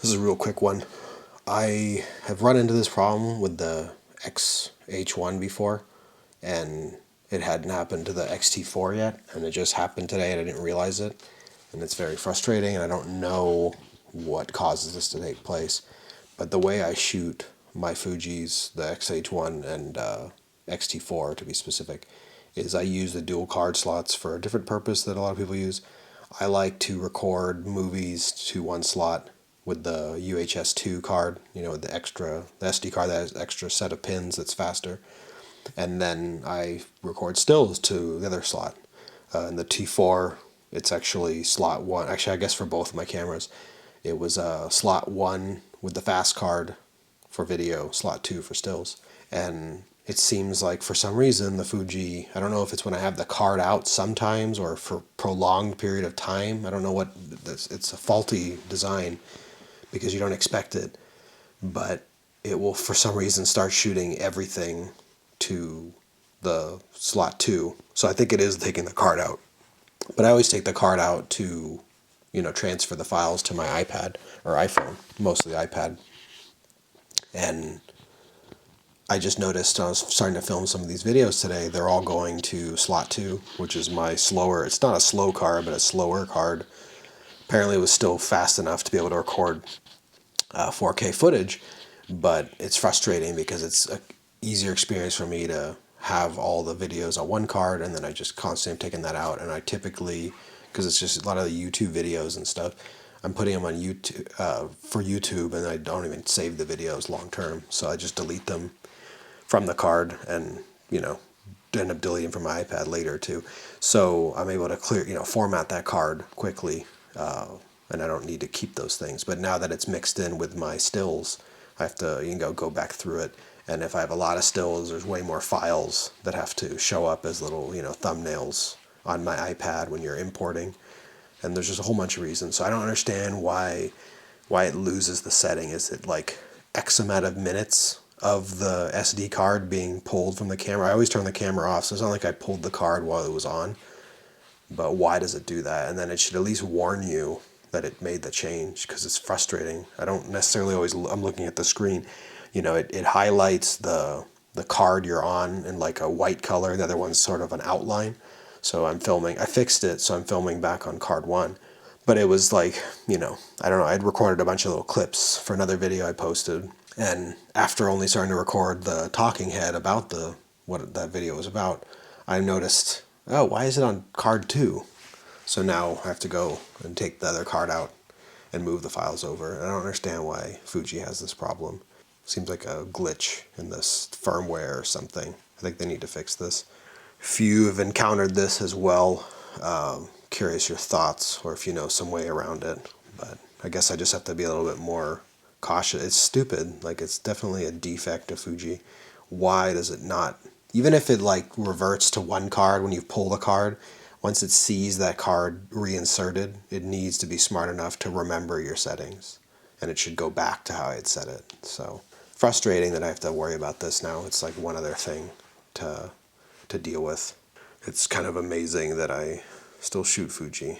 This is a real quick one. I have run into this problem with the X-H1 before, and it hadn't happened to the X-T4 yet, and it just happened today and I didn't realize it. And it's very frustrating, and I don't know what causes this to take place. But the way I shoot my Fujis, the X-H1 and X-T4 to be specific, is I use the dual card slots for a different purpose that a lot of people use. I like to record movies to one slot with the UHS-2 card, you know, the SD card that has extra set of pins that's faster. And then I record stills to the other slot. In the T4, it's actually slot 1. Actually, I guess for both of my cameras, it was slot 1 with the fast card for video, slot 2 for stills. And it seems like for some reason the Fuji, I don't know if it's when I have the card out sometimes or for prolonged period of time. I don't know what, it's a faulty design because you don't expect it. But it will for some reason start shooting everything to the slot 2. So I think it is taking the card out. But I always take the card out to, you know, transfer the files to my iPad or iPhone, mostly iPad. And I just noticed I was starting to film some of these videos today, they're all going to slot 2, which is my slower, it's not a slow card, but a slower card. Apparently it was still fast enough to be able to record 4K footage, but it's frustrating because it's an easier experience for me to have all the videos on one card, and then I just constantly am taking that out. And I typically, because it's just a lot of the YouTube videos and stuff, I'm putting them on YouTube for YouTube, and I don't even save the videos long term, so I just delete them from the card, and you know, end up deleting from my iPad later too. So I'm able to clear, you know, format that card quickly, and I don't need to keep those things. But now that it's mixed in with my stills, I have to, you know, go back through it. And if I have a lot of stills, there's way more files that have to show up as little, you know, thumbnails on my iPad when you're importing. And there's just a whole bunch of reasons. So I don't understand why it loses the setting. Is it like X amount of minutes of the SD card being pulled from the camera? I always turn the camera off, so it's not like I pulled the card while it was on. But why does it do that? And then it should at least warn you that it made the change, because it's frustrating. I don't necessarily always, I'm looking at the screen. You know, it highlights the card you're on in like a white color. The other one's sort of an outline. So I'm filming, I fixed it, so I'm filming back on card 1. But it was like, you know, I don't know, I'd recorded a bunch of little clips for another video I posted. And after only starting to record the talking head about what that video was about, I noticed, oh, why is it on card 2? So now I have to go and take the other card out and move the files over. And I don't understand why Fuji has this problem. Seems like a glitch in this firmware or something. I think they need to fix this. If you have encountered this as well, curious your thoughts, or if you know some way around it. But I guess I just have to be a little bit more cautious. It's stupid. Like, it's definitely a defect of Fuji. Why does it not, even if it like reverts to one card when you pull the card, once it sees that card reinserted, it needs to be smart enough to remember your settings, and it should go back to how I had set it. So frustrating that I have to worry about this now. It's like one other thing to deal with. It's kind of amazing that I still shoot Fuji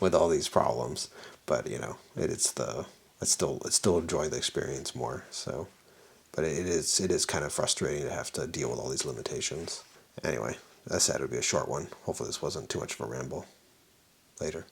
with all these problems, but you know, I still enjoy the experience more. So, but it is kind of frustrating to have to deal with all these limitations. Anyway, I said it would be a short one. Hopefully this wasn't too much of a ramble. Later.